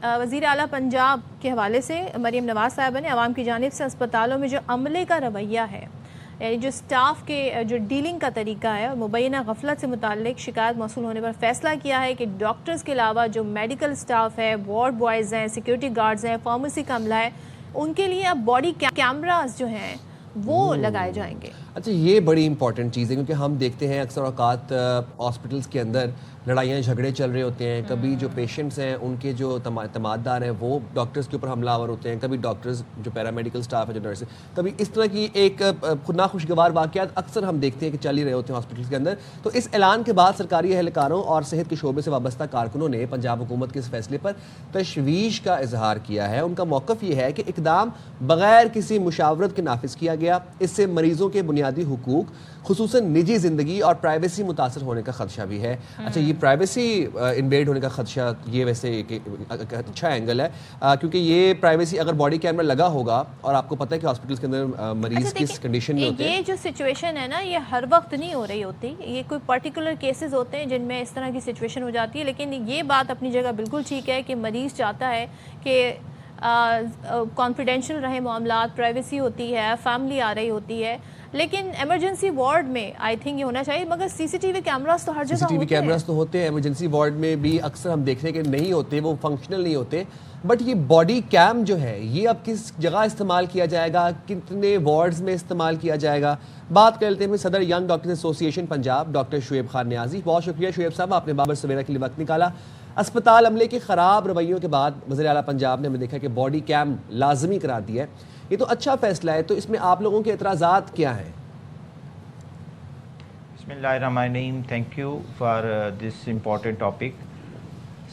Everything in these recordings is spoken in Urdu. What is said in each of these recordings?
وزیر اعلیٰ پنجاب کے حوالے سے مریم نواز صاحبہ نے عوام کی جانب سے اسپتالوں میں جو عملے کا رویہ ہے، یعنی جو سٹاف کے جو ڈیلنگ کا طریقہ ہے اور مبینہ غفلت سے متعلق شکایت موصول ہونے پر فیصلہ کیا ہے کہ ڈاکٹرز کے علاوہ جو میڈیکل سٹاف ہے، وارڈ بوائز ہیں، سیکیورٹی گارڈز ہیں، فارمیسی کا عملہ ہے، ان کے لیے اب باڈی کیمراز جو ہیں وہ لگائے جائیں گے۔ اچھا، یہ بڑی امپورٹنٹ چیز ہے کیونکہ ہم دیکھتے ہیں اکثر اوقات ہاسپٹلس کے اندر لڑائیاں جھگڑے چل رہے ہوتے ہیں، کبھی جو پیشنٹس ہیں ان کے جو اعتماد دار ہیں وہ ڈاکٹرز کے اوپر حملہ آور ہوتے ہیں، کبھی ڈاکٹرز جو پیرامیڈیکل سٹاف ہے، جو نرس، کبھی اس طرح کی ایک ناخوشگوار واقعات اکثر ہم دیکھتے ہیں کہ چل ہی رہے ہوتے ہیں ہاسپٹلس کے اندر۔ تو اس اعلان کے بعد سرکاری اہلکاروں اور صحت کے شعبے سے وابستہ کارکنوں نے پنجاب حکومت کے اس فیصلے پر تشویش کا اظہار کیا ہے۔ ان کا موقف یہ ہے کہ اقدام بغیر کسی مشاورت کے نافذ کیا گیا، اس سے مریضوں کے بنیادی حقوق خصوصاً نجی زندگی اور پرائیویسی متاثر ہونے کا خدشہ بھی ہے۔ اچھا، یہ پرائیویسی انویڈ ہونے کا خدشہ، یہ ویسے ایک اچھا اینگل ہے کیونکہ یہ پرائیویسی اگر باڈی کیمرہ لگا ہوگا اور آپ کو پتہ ہے کہ ہاسپٹلس کے اندر مریض کس کنڈیشن میں ہوتے ہیں۔ یہ جو سچویشن ہے نا، یہ ہر وقت نہیں ہو رہی ہوتی، یہ کوئی پرٹیکولر کیسز ہوتے ہیں جن میں اس طرح کی سچویشن ہو جاتی ہے، لیکن یہ بات اپنی جگہ بالکل ٹھیک ہے کہ مریض چاہتا ہے کہ کانفیڈینشیل رہے معاملات، پرائیویسی ہوتی ہے، فیملی آ رہی ہوتی ہے، لیکن ایمرجنسی وارڈ میں آئی تھنک یہ ہونا چاہیے۔ مگر سی سی ٹی وی کیمراز تو ہر جگہ ہوتے ہیں۔ سی سی ٹی وی کیمراز تو ہوتے ہیں، ایمرجنسی وارڈ میں بھی اکثر ہم دیکھتے ہیں کہ نہیں ہوتے، وہ فنکشنل نہیں ہوتے، بٹ یہ باڈی کیم جو ہے یہ اب کس جگہ استعمال کیا جائے گا، کتنے وارڈز میں استعمال کیا جائے گا، بات کر لیتے ہیں صدر ینگ ڈاکٹرز ایسوسی ایشن پنجاب ڈاکٹر شعیب خان نیازی۔ بہت شکریہ شعیب صاحب، آپ نے بابر سویرا کے لیے وقت نکالا۔ اسپتال عملے کے خراب رویوں کے بعد وزیر اعلیٰ پنجاب نے ہمیں دیکھا کہ باڈی کیم لازمی کرا دیا ہے، یہ تو اچھا فیصلہ ہے، تو اس میں آپ لوگوں کے اعتراضات کیا ہیں؟ بسم اللہ الرحمن الرحیم، thank you for this important topic.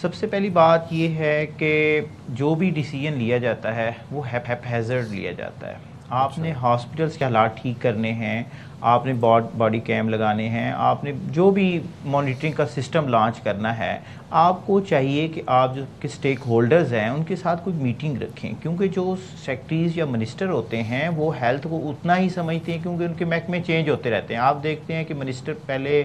سب سے پہلی بات یہ ہے کہ جو بھی ڈیسیجن لیا جاتا ہے وہ ہیزرڈ لیا جاتا ہے۔ آپ نے ہاسپٹلس کے حالات ٹھیک کرنے ہیں، آپ نے باڈی کیم لگانے ہیں، آپ نے جو بھی مانیٹرنگ کا سسٹم لانچ کرنا ہے، آپ کو چاہیے کہ آپ جو اسٹیک ہولڈرز ہیں ان کے ساتھ کوئی میٹنگ رکھیں، کیونکہ جو سیکٹریز یا منسٹر ہوتے ہیں وہ ہیلتھ کو اتنا ہی سمجھتے ہیں کیونکہ ان کے محکمے چینج ہوتے رہتے ہیں۔ آپ دیکھتے ہیں کہ منسٹر پہلے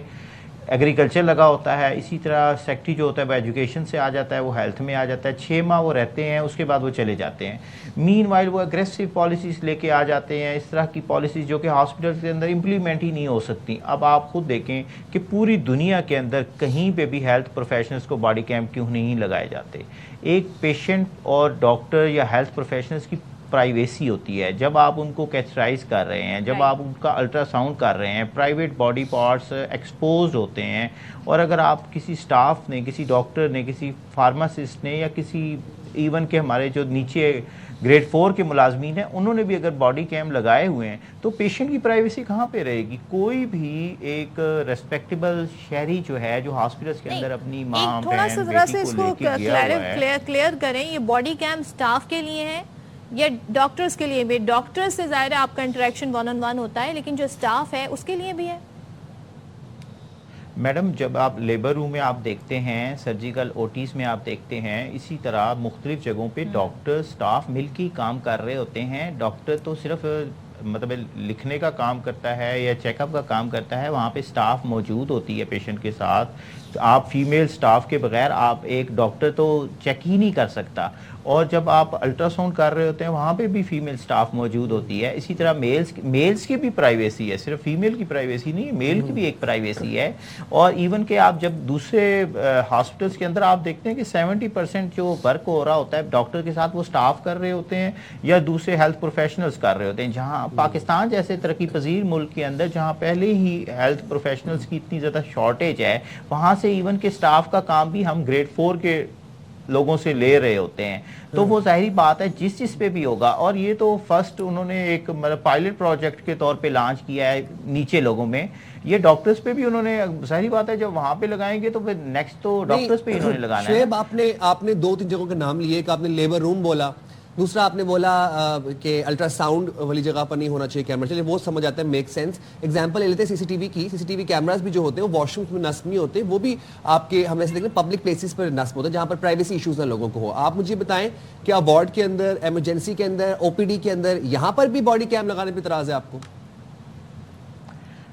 ایگریکلچر لگا ہوتا ہے، اسی طرح سیکٹری جو ہوتا ہے وہ ایجوکیشن سے آ جاتا ہے، وہ ہیلتھ میں آ جاتا ہے، 6 ماہ وہ رہتے ہیں، اس کے بعد وہ چلے جاتے ہیں۔ مین وائل وہ اگریسو پالیسیز لے کے آ جاتے ہیں، اس طرح کی پالیسیز جو کہ ہاسپٹل کے اندر امپلیمنٹ ہی نہیں ہو سکتی۔ اب آپ خود دیکھیں کہ پوری دنیا کے اندر کہیں پہ بھی ہیلتھ پروفیشنلز کو باڈی کیمپ کیوں نہیں لگائے جاتے۔ ایک پیشنٹ اور ڈاکٹر یا ہیلتھ پروفیشنلز کی پرائیویسی ہوتی ہے، جب آپ ان کو کیتھرائز کر رہے ہیں، جب آپ ان کا الٹرا ساؤنڈ کر رہے ہیں، پرائیویٹ باڈی پارٹس ایکسپوزڈ ہوتے ہیں، اور اگر آپ کسی سٹاف نے، کسی ڈاکٹر نے، کسی فارماسسٹ نے یا کسی ایون کہ ہمارے جو نیچے گریڈ 4 کے ملازمین ہیں انہوں نے بھی اگر باڈی کیم لگائے ہوئے ہیں تو پیشنٹ کی پرائیویسی کہاں پہ رہے گی؟ کوئی بھی ایک ریسپیکٹیبل شہری جو ہے جو ہاسپٹلس کے اندر اپنی ماں بہن بیٹی کو لے کے گیا ہوا ہے، کلیئر کریں یہ باڈی کیم سٹاف کے لیے ہے یا ڈاکٹرز کے لیے بھی؟ ڈاکٹر سے ظاہر ہے آپ کا انٹریکشن 1 on 1 ہوتا ہے، لیکن جو سٹاف ہے اس کے لیے بھی ہے؟ میڈم، جب آپ لیبر روم میں آپ دیکھتے ہیں، سرجیکل اوٹیز میں آپ دیکھتے ہیں، اسی طرح مختلف جگہوں پہ ڈاکٹر سٹاف مل کے کام کر رہے ہوتے ہیں۔ ڈاکٹر تو صرف مطلب لکھنے کا کام کرتا ہے یا چیک اپ کا کام کرتا ہے، وہاں پہ سٹاف موجود ہوتی ہے پیشنٹ کے ساتھ۔ آپ فیمیل سٹاف کے بغیر آپ ایک ڈاکٹر تو چیک ہی نہیں کر سکتا، اور جب آپ الٹرا ساؤنڈ کر رہے ہوتے ہیں وہاں پہ بھی فیمیل سٹاف موجود ہوتی ہے۔ اسی طرح میلز کی بھی پرائیویسی ہے، صرف فیمیل کی پرائیویسی نہیں ہے، میل کی بھی ایک پرائیویسی ہے۔ اور ایون کہ آپ جب دوسرے ہاسپٹلس کے اندر آپ دیکھتے ہیں کہ 70% جو ورک ہو رہا ہوتا ہے ڈاکٹر کے ساتھ وہ سٹاف کر رہے ہوتے ہیں یا دوسرے ہیلتھ پروفیشنلز کر رہے ہوتے ہیں۔ جہاں پاکستان جیسے ترقی پذیر ملک کے اندر جہاں پہلے ہی ہیلتھ پروفیشنلز کی اتنی زیادہ شارٹیج ہے، وہاں سے ایون کہ سٹاف کا کام بھی ہم گریڈ 4 کے لوگوں سے لے رہے ہوتے ہیں، تو وہ ظاہری بات ہے جس پہ بھی ہوگا۔ اور یہ تو فرسٹ انہوں نے ایک پائلٹ پروجیکٹ کے طور پہ لانچ کیا ہے نیچے لوگوں میں، یہ ڈاکٹرز پہ بھی انہوں نے، ظاہری بات ہے جب وہاں پہ لگائیں گے تو پھر نیکسٹ تو ڈاکٹرز پہ انہوں نے لگانا ہے۔ شعیب، آپ نے 2-3 جگہوں کے نام لیے، کہ آپ نے لیبر روم بولا، دوسرا آپ نے بولا کہ الٹرا ساؤنڈ والی جگہ پر نہیں ہونا چاہیے کیمرہ، چلیے وہ سمجھ آتا ہے، میک سینس۔ ایگزامپل لے لیتے ہیں سی سی ٹی وی کی۔ سی سی ٹی وی کیمراز بھی جو ہوتے ہیں وہ واش رومس میں نصب نہیں ہوتے، وہ بھی آپ کے ہم ایسے دیکھتے ہیں پبلک پلیسز پر نصب ہوتے ہیں جہاں پر پرائیویسی ایشوز نہ لوگوں کو ہو۔ آپ مجھے بتائیں کیا وارڈ کے اندر، ایمرجنسی کے اندر، او پی ڈی کے اندر، یہاں پر بھی باڈی کیم لگانے پہ اعتراض ہے آپ کو؟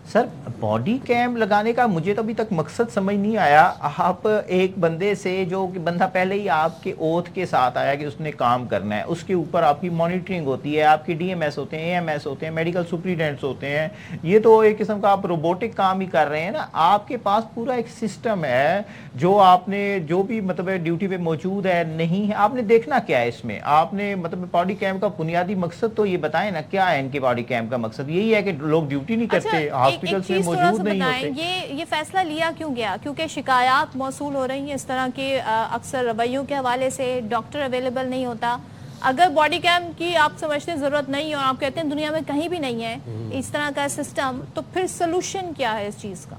سر باڈی کیم لگانے کا مجھے تو ابھی تک مقصد سمجھ نہیں آیا. آپ ایک بندے سے جو کہ بندہ پہلے ہی آپ کے اوتھ کے ساتھ آیا کہ اس نے کام کرنا ہے, اس کے اوپر آپ کی مانیٹرنگ ہوتی ہے, آپ کے ڈی ایم ایس ہوتے ہیں, اے ایم ایس ہوتے ہیں, میڈیکل سپریڈنٹس ہوتے ہیں, یہ تو ایک قسم کا آپ روبوٹک کام ہی کر رہے ہیں نا. آپ کے پاس پورا ایک سسٹم ہے جو آپ نے جو بھی مطلب ڈیوٹی پہ موجود ہے نہیں ہے, آپ نے دیکھنا کیا ہے اس میں. آپ نے مطلب باڈی کیم کا بنیادی مقصد تو یہ بتائیں نا, کیا ہے ان کے باڈی کیم کا مقصد؟ یہی ہے کہ لوگ ڈیوٹی نہیں کرتے, ہاسپٹلس میں موجود نہیں ہوتے. یہ فیصلہ لیا کیوں گیا؟ کیونکہ شکایات موصول ہو رہی ہیں اس طرح کے اکثر رویوں کے حوالے سے, ڈاکٹر اویلیبل نہیں ہوتا. اگر باڈی کیم کی آپ سمجھتے ہیں ضرورت نہیں ہے اور آپ کہتے ہیں دنیا میں کہیں بھی نہیں ہے اس طرح کا سسٹم, تو پھر سلوشن کیا ہے اس چیز کا؟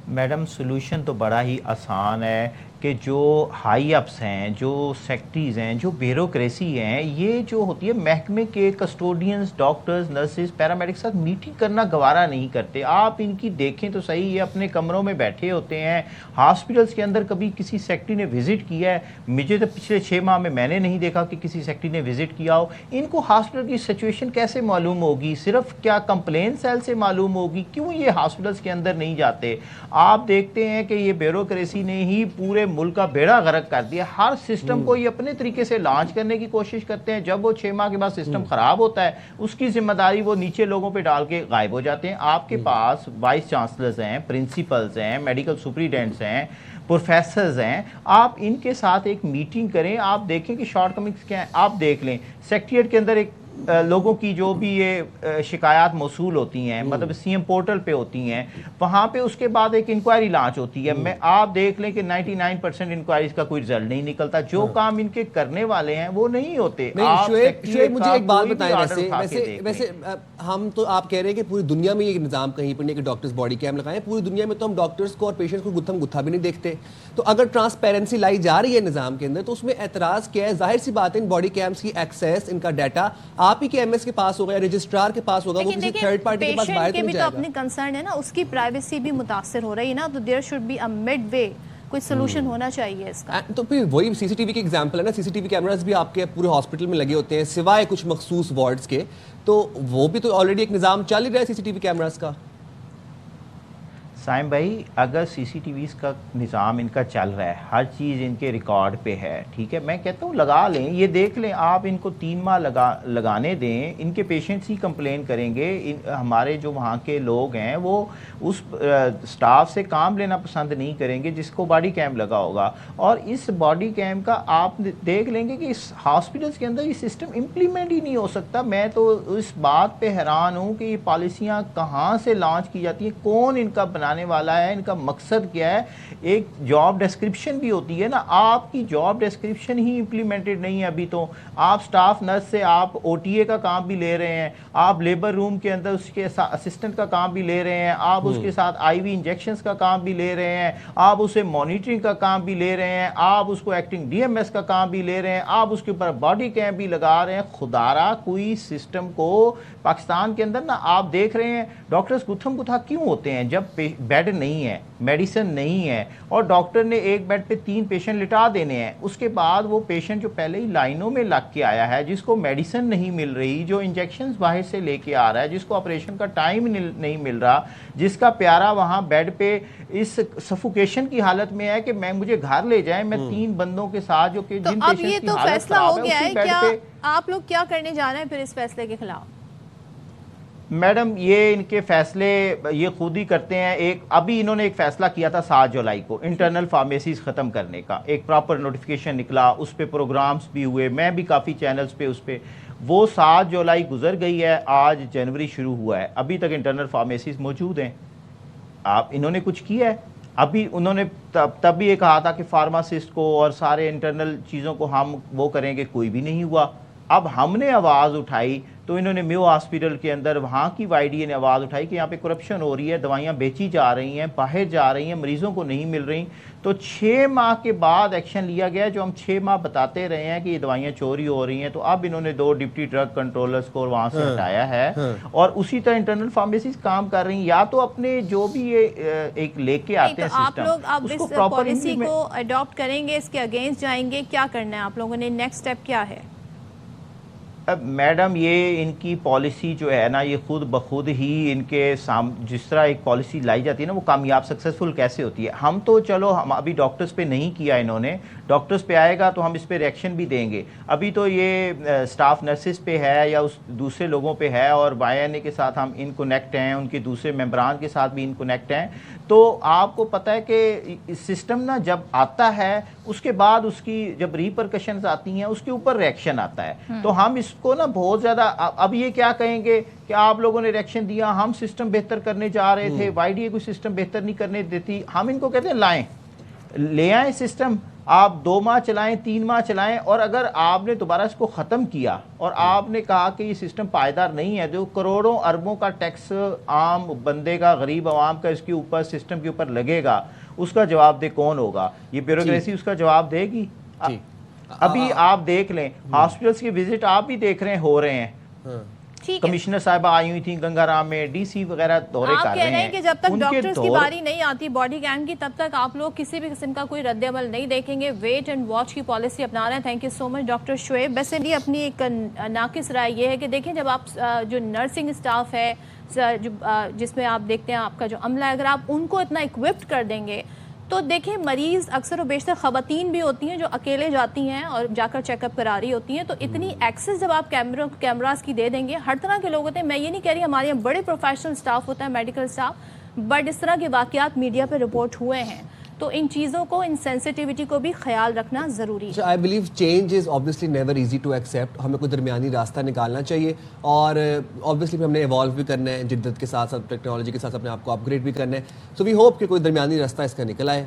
میڈم سلوشن تو بڑا ہی آسان ہے کہ جو ہائی اپس ہیں, جو سیکٹریز ہیں, جو بیوروکریسی ہیں, یہ جو ہوتی ہے محکمے کے کسٹوڈینز, ڈاکٹرز, نرسز, پیرامیڈکس ساتھ میٹنگ کرنا گوارا نہیں کرتے. آپ ان کی دیکھیں تو صحیح, یہ اپنے کمروں میں بیٹھے ہوتے ہیں. ہاسپٹلس کے اندر کبھی کسی سیکٹری نے وزٹ کیا ہے؟ مجھے تو پچھلے 6 ماہ میں نے نہیں دیکھا کہ کسی سیکٹری نے وزٹ کیا ہو. ان کو ہاسپٹل کی سچویشن کیسے معلوم ہوگی؟ صرف کیا کمپلین سیل سے معلوم ہوگی؟ کیوں یہ ہاسپٹلس کے اندر نہیں جاتے؟ آپ دیکھتے ہیں کہ یہ بیوروکریسی نے ہی پورے ملک کا بیڑا غرق کر دیا. ہر سسٹم کو یہ اپنے طریقے سے لانچ کرنے کی کوشش کرتے ہیں, جب وہ 6 ماہ کے بعد سسٹم خراب ہوتا ہے اس کی ذمہ داری وہ نیچے لوگوں پہ ڈال کے غائب ہو جاتے ہیں. آپ کے پاس وائس چانسلرز ہیں, پرنسپلز ہیں, میڈیکل سپریڈنٹس ہیں, پروفیسرز ہیں. آپ ان کے ساتھ ایک میٹنگ کریں, آپ دیکھیں کہ شارٹ کمنگز کیا ہیں. آپ دیکھ لیں سیکریٹریٹ کے اندر ایک لوگوں کی جو بھی یہ شکایات موصول ہوتی ہیں, مطلب سی ایم پورٹل پہ ہوتی ہیں, وہاں پہ اس کے بعد ایک انکوائری لانچ ہوتی ہے. میں آپ دیکھ لیں کہ 99% انکوائریز کا کوئی رزلٹ نہیں نکلتا. جو کام ان کے کرنے والے ہیں وہ نہیں ہوتے. شعیب مجھے ایک بات بتائیں, ویسے ہم تو آپ کہہ رہے ہیں کہ پوری دنیا میں یہ نظام کہیں پر نہیں کہ ڈاکٹرز باڈی کیم لگائیں. پوری دنیا میں تو ہم ڈاکٹرز کو اور پیشنٹس کو گتھم گتھا بھی نہیں دیکھتے. تو اگر ٹرانسپیرنسی لائی جا رہی ہے نظام کے اندر تو اس میں اعتراض کیا ہے؟ ظاہر سی بات ہے ان باڈی کیمس کی ایکسیس, ان کا ڈیٹا آپ ہی کے ایم ایس کے پاس ہوگا یا رجسٹرار کے پاس ہوگا, وہ کسی تھرڈ پارٹی کے پاس باہر تو نہیں جائے گا. اپنی کنسرن ہے نا, اس کی پرائیویسی بھی متاثر ہو رہی ہے نا, تو there should be a mid way, کوئی سولوشن ہونا چاہیے اس کا. تو پھر وہی سی سی ٹی وی کی ایگزامپل ہے نا, سی سی ٹی وی کیمراز بھی آپ کے پورے ہاسپٹل میں لگے ہوتے ہیں سوائے کچھ مخصوص وارڈز کے, تو وہ بھی تو آلریڈی ایک نظام چل ہی رہا ہے سی سی ٹی وی کیمراز کا. سائم بھائی, اگر سی سی ٹی ویز کا نظام ان کا چل رہا ہے, ہر چیز ان کے ریکارڈ پہ ہے, ٹھیک ہے, میں کہتا ہوں لگا لیں, یہ دیکھ لیں. آپ ان کو 3 ماہ لگانے دیں, ان کے پیشنٹس ہی کمپلین کریں گے. ہمارے جو وہاں کے لوگ ہیں وہ اس سٹاف سے کام لینا پسند نہیں کریں گے جس کو باڈی کیم لگا ہوگا. اور اس باڈی کیم کا آپ دیکھ لیں گے کہ اس ہاسپٹلس کے اندر یہ سسٹم امپلیمنٹ ہی نہیں ہو سکتا. میں تو اس بات پہ حیران ہوں کہ یہ پالیسیاں کہاں سے لانچ کی جاتی ہیں, کون ان کا بنانے والا ہے, ان کا مقصد کیا ہے. ایک جاب ڈسکرپشن بھی ہوتی ہے نا, آپ کی جاب ڈسکرپشن ہی امپلیمنٹڈ نہیں ہے ابھی. تو آپ سٹاف نرس سے آپ او ٹی اے کا کام بھی لے رہے ہیں, آپ لیبر روم کے اندر اس کے اسسٹنٹ کا کام بھی لے رہے ہیں, آپ اس کے ساتھ آئی وی انجیکشنز کا کام بھی لے رہے ہیں, آپ اسے مانیٹرنگ کا کام بھی لے رہے ہیں, آپ اس کو ایکٹنگ ڈی ایم ایس کا کام بھی لے رہے ہیں, آپ اس کے اوپر باڈی کیم بھی لگا رہے ہیں. خدارا کوئی سسٹم کو پاکستان کے اندر نا آپ دیکھ رہے ہیں ڈاکٹرز گتھم گتھا کیوں ہوتے ہیں جب بیڈ نہیں ہے, میڈیسن نہیں ہے, اور ڈاکٹر نے ایک بیڈ پہ 3 پیشنٹ لٹا دینے ہیں. اس کے بعد وہ پیشنٹ جو پہلے ہی لائنوں میں لگ کے آیا ہے, جس کو میڈیسن نہیں مل رہی, جو انجیکشنز باہر سے لے کے آ رہا ہے, جس کو آپریشن کا ٹائم نہیں مل رہا, جس کا پیارا وہاں بیڈ پہ اس سفوکیشن کی حالت میں ہے کہ مجھے گھر لے جائیں, میں 3 بندوں کے ساتھ جو کہ جن پیشنٹ کی حالت خراب ہے اسی بیڈ پہ. آپ لوگ کیا کرنے جا رہے ہیں پھر اس فیصلے کے خلاف؟ میڈم یہ ان کے فیصلے یہ خود ہی کرتے ہیں. ابھی انہوں نے ایک فیصلہ کیا تھا 7 جولائی کو انٹرنل فارمیسیز ختم کرنے کا, ایک پراپر نوٹیفیکیشن نکلا, اس پہ پروگرامز بھی ہوئے, میں بھی کافی چینلز پہ اس پہ. وہ 7 جولائی گزر گئی ہے, آج جنوری شروع ہوا ہے, ابھی تک انٹرنل فارمیسیز موجود ہیں. انہوں نے کچھ کیا ہے؟ ابھی انہوں نے تب بھی یہ کہا تھا کہ فارماسسٹ کو اور سارے انٹرنل چیزوں کو ہم وہ کریں گے, کوئی بھی نہیں ہوا. اب ہم نے آواز اٹھائی تو انہوں نے میو ہاسپٹل کے اندر وہاں کی وائی ڈی اے نے آواز اٹھائی کہ یہاں پہ کرپشن ہو رہی ہے, دوائیاں بیچی جا رہی ہیں, باہر جا رہی ہیں, مریضوں کو نہیں مل رہی. تو 6 ماہ کے بعد ایکشن لیا گیا, جو ہم 6 ماہ بتاتے رہے ہیں کہ یہ دوائیاں چوری ہو رہی ہیں. تو اب انہوں نے 2 ڈپٹی ڈرگ کنٹرولرز کو وہاں سے ہٹایا ہے, اور اسی طرح انٹرنل فارمیسیز کام کر رہی ہیں. یا تو اپنے جو بھی یہ ایک لے کے آتے ہیں سسٹم, آپ لوگ اس پالیسی کو اڈاپٹ کریں گے, اس کے اگینسٹ جائیں گے, کیا کرنا ہے آپ لوگوں نے, نیکسٹ سٹیپ کیا ہے؟ اب میڈم یہ ان کی پالیسی جو ہے نا یہ خود بخود ہی ان کے جس طرح ایک پالیسی لائی جاتی ہے نا وہ کامیاب سکسیسفل کیسے ہوتی ہے. ہم تو چلو ہم ابھی ڈاکٹرز پہ نہیں کیا انہوں نے, ڈاکٹرز پہ آئے گا تو ہم اس پہ ریئیکشن بھی دیں گے. ابھی تو یہ اسٹاف نرسز پہ ہے یا اس دوسرے لوگوں پہ ہے, اور YNA کے ساتھ ہم ان کنیکٹ ہیں, ان کے دوسرے ممبران کے ساتھ بھی ان کنیکٹ ہیں. تو آپ کو پتہ ہے کہ سسٹم نا جب آتا ہے اس کے بعد اس کی جب ریپرکشنز آتی ہیں اس کے اوپر ریئیکشن آتا ہے. تو ہم اس کو نا بہت زیادہ اب یہ کیا کہیں گے کہ آپ لوگوں نے ریئیکشن دیا, ہم سسٹم بہتر کرنے جا رہے تھے, YDA کوئی سسٹم بہتر نہیں کرنے دیتی. ہم ان کو کہتے ہیں لائیں, لے آئیں سسٹم, آپ 2 ماہ چلائیں 3 ماہ چلائیں, اور اگر آپ نے دوبارہ اس کو ختم کیا اور آپ نے کہا کہ یہ سسٹم پائیدار نہیں ہے, جو کروڑوں اربوں کا ٹیکس عام بندے کا, غریب عوام کا اس کے اوپر سسٹم کے اوپر لگے گا, اس کا جواب دہ کون ہوگا؟ یہ بیوروکریسی اس کا جواب دے گی؟ ابھی آپ دیکھ لیں ہاسپٹلس کی وزٹ آپ بھی دیکھ رہے ہیں ہو رہے ہیں, کمشنر صاحبہ آئی ہوئی تھیں گنگا رام میں, DC وغیرہ دورے کر رہے ہیں. کہ جب تک ڈاکٹرز کی باری نہیں آتی باڈی کیم کی, تب تک آپ لوگ کسی بھی قسم کا کوئی رد عمل نہیں دیکھیں گے. ویٹ اینڈ واچ کی پالیسی اپنا رہے ہیں. Thank you so much doctor Shoaib. ویسے بھی اپنی ایک ناقص رائے یہ ہے کہ دیکھیں جب آپ جو نرسنگ اسٹاف ہے جس میں آپ دیکھتے ہیں آپ کا جو عملہ ہے, اگر آپ ان کو اتنا اکوپڈ کر دیں گے تو دیکھیں مریض اکثر و بیشتر خواتین بھی ہوتی ہیں جو اکیلے جاتی ہیں اور جا کر چیک اپ کرا رہی ہوتی ہیں. تو اتنی ایکسس جب آپ کیمراز کی دے دیں گے, ہر طرح کے لوگ ہوتے ہیں, میں یہ نہیں کہہ رہی ہمارے یہاں بڑے پروفیشنل سٹاف ہوتا ہے میڈیکل سٹاف, بٹ اس طرح کے واقعات میڈیا پہ رپورٹ ہوئے ہیں. تو ان چیزوں کو, ان سینسٹیوٹی کو بھی خیال رکھنا ضروری ہے. I believe change is obviously never easy to accept. ہمیں کوئی درمیانی راستہ نکالنا چاہیے, اور obviously ہم نے ایوالو بھی کرنا ہے, جدت کے ساتھ ساتھ ٹیکنالوجی کے ساتھ اپنے آپ کو اپ گریڈ بھی کرنا ہے. سو وی ہوپ کہ کوئی درمیانی راستہ اس کا نکل آئے.